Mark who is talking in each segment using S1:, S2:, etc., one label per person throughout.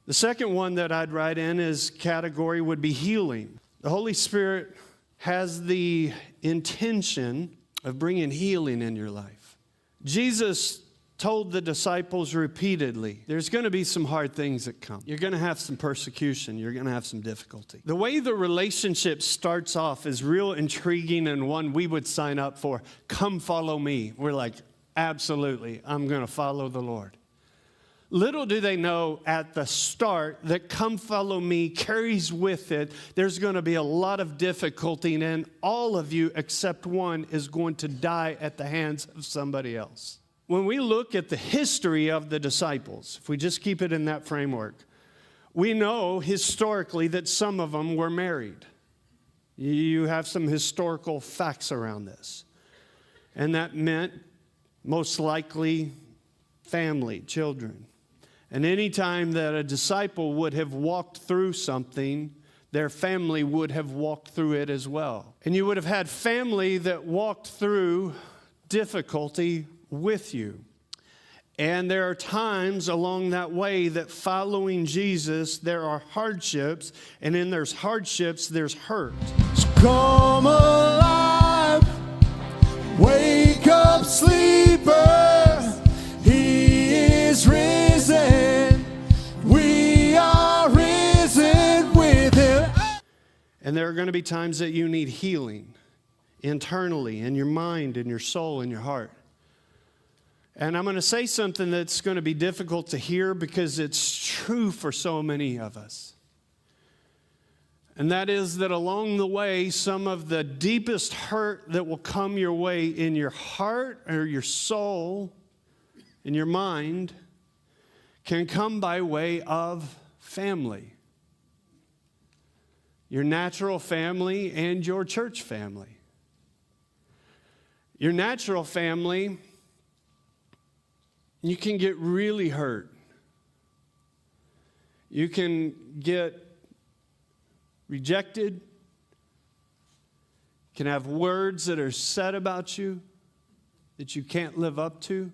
S1: The second one that I'd write in is category would be healing. The Holy Spirit has the intention of bringing healing in your life. Jesus told the disciples repeatedly, there's going to be some hard things that come. You're going to have some persecution. You're going to have some difficulty. The way the relationship starts off is real intriguing and one we would sign up for. Come follow me. We're like, absolutely, I'm going to follow the Lord. Little do they know at the start that come follow me carries with it, there's going to be a lot of difficulty, and all of you except one is going to die at the hands of somebody else. When we look at the history of the disciples, if we just keep it in that framework, we know historically that some of them were married. You have some historical facts around this. And that meant most likely family, children. And any time that a disciple would have walked through something, their family would have walked through it as well. And you would have had family that walked through difficulty with you. And there are times along that way that following Jesus, there are hardships, and in there's hardships, there's hurt.
S2: Come alive, wake up, sleeper, he is risen, we are risen with him.
S1: And there are going to be times that you need healing internally, in your mind, in your soul, in your heart. And I'm going to say something that's going to be difficult to hear because it's true for so many of us. And that is that along the way, some of the deepest hurt that will come your way in your heart or your soul, in your mind, can come by way of family. Your natural family and your church family. Your natural family, you can get really hurt. You can get rejected. You can have words that are said about you that you can't live up to.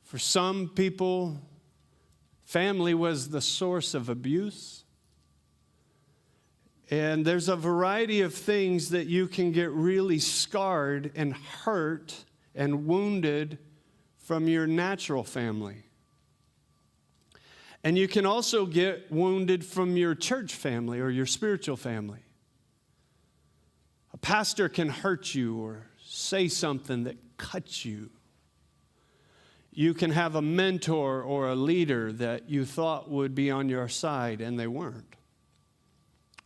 S1: For some people, family was the source of abuse. And there's a variety of things that you can get really scarred and hurt and wounded from your natural family. And you can also get wounded from your church family or your spiritual family. A pastor can hurt you or say something that cuts you. You can have a mentor or a leader that you thought would be on your side and they weren't.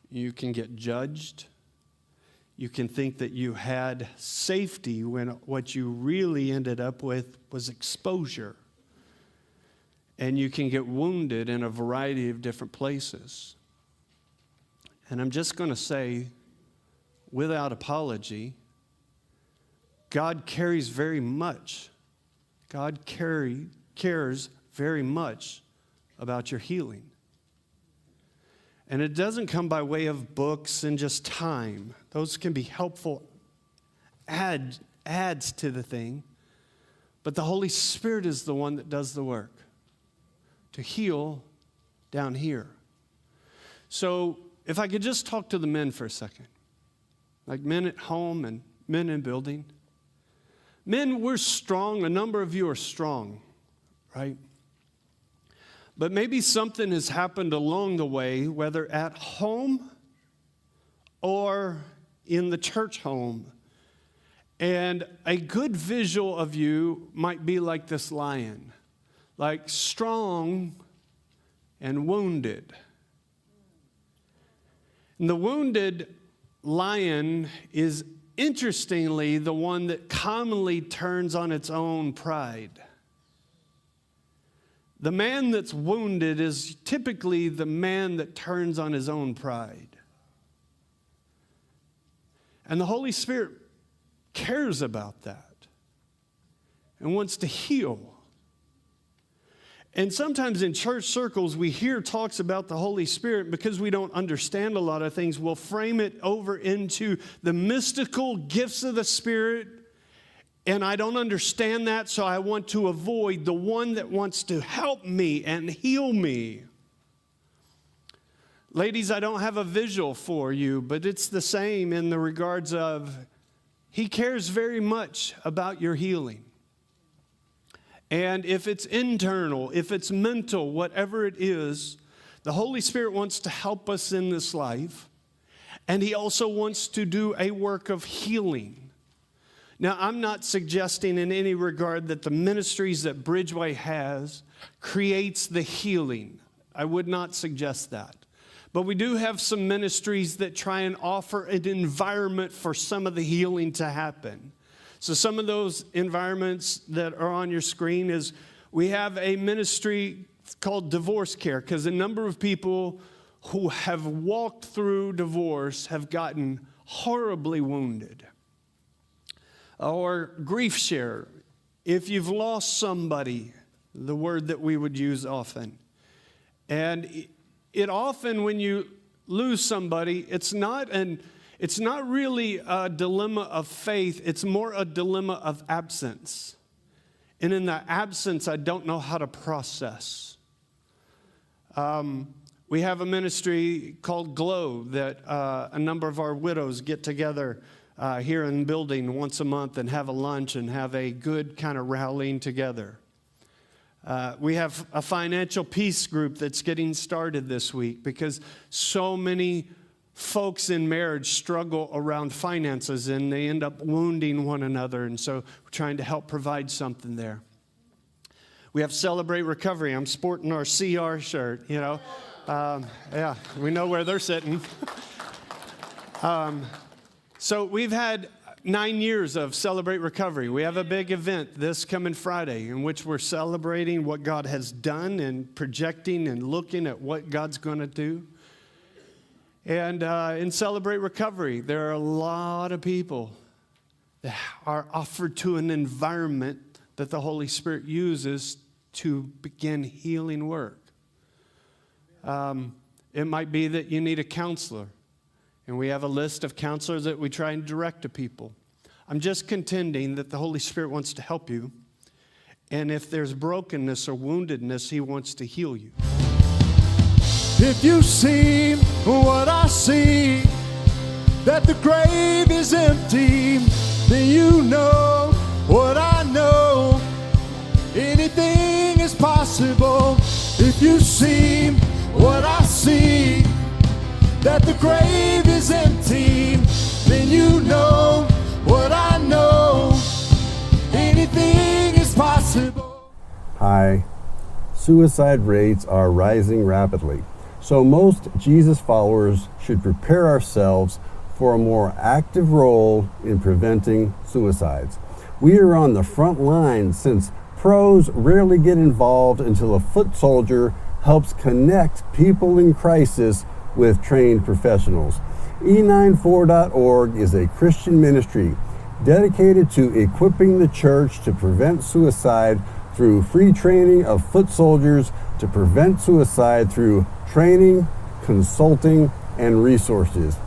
S1: You can get judged. You can think that you had safety when what you really ended up with was exposure. And you can get wounded in a variety of different places. And I'm just going to say, without apology, God cares very much. God cares very much about your healing. And it doesn't come by way of books and just time. Those can be helpful adds to the thing. But the Holy Spirit is the one that does the work to heal down here. So if I could just talk to the men for a second, like men at home and men in building. Men, we're strong. A number of you are strong, right? But maybe something has happened along the way, whether at home or in the church home. And a good visual of you might be like this lion, like strong and wounded. And the wounded lion is, interestingly, the one that commonly turns on its own pride. The man that's wounded is typically the man that turns on his own pride. And the Holy Spirit cares about that and wants to heal. And sometimes in church circles, we hear talks about the Holy Spirit because we don't understand a lot of things. We'll frame it over into the mystical gifts of the Spirit And I don't understand that, so I want to avoid the one that wants to help me and heal me. Ladies, I don't have a visual for you, but it's the same in the regards of He cares very much about your healing. And if it's internal, if it's mental, whatever it is, the Holy Spirit wants to help us in this life. And He also wants to do a work of healing. Now, I'm not suggesting in any regard that the ministries that Bridgeway has creates the healing. I would not suggest that. But we do have some ministries that try and offer an environment for some of the healing to happen. So some of those environments that are on your screen is we have a ministry called divorce care, because a number of people who have walked through divorce have gotten horribly wounded. Or grief share. If you've lost somebody, the word that we would use often. And it often, when you lose somebody, it's not really a dilemma of faith, it's more a dilemma of absence. And in that absence, I don't know how to process. We have a ministry called Glow that a number of our widows get together here in the building once a month and have a lunch and have a good kind of rallying together. We have a financial peace group that's getting started this week because so many folks in marriage struggle around finances and they end up wounding one another. And so we're trying to help provide something there. We have Celebrate Recovery. I'm sporting our CR shirt, you know. Yeah, we know where they're sitting. So we've had 9 years of Celebrate Recovery. We have a big event this coming Friday in which we're celebrating what God has done and projecting and looking at what God's going to do. And in Celebrate Recovery, there are a lot of people that are offered to an environment that the Holy Spirit uses to begin healing work. It might be that you need a counselor. And we have a list of counselors that we try and direct to people. I'm just contending that the Holy Spirit wants to help you. And if there's brokenness or woundedness, He wants to heal you.
S2: If you see what I see, that the grave is empty, then you know what I know. Anything is possible. If you see what I see, that the grave is empty, then you know what I know. Anything is possible.
S3: Hi. Suicide rates are rising rapidly, so most Jesus followers should prepare ourselves for a more active role in preventing suicides. We are on the front line since pros rarely get involved until a foot soldier helps connect people in crisis with trained professionals. E94.org is a Christian ministry dedicated to equipping the church to prevent suicide through free training of foot soldiers to prevent suicide through training, consulting, and resources.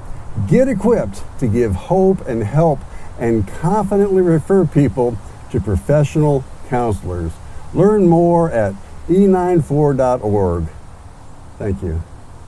S3: Get equipped to give hope and help and confidently refer people to professional counselors. Learn more at e94.org. Thank you.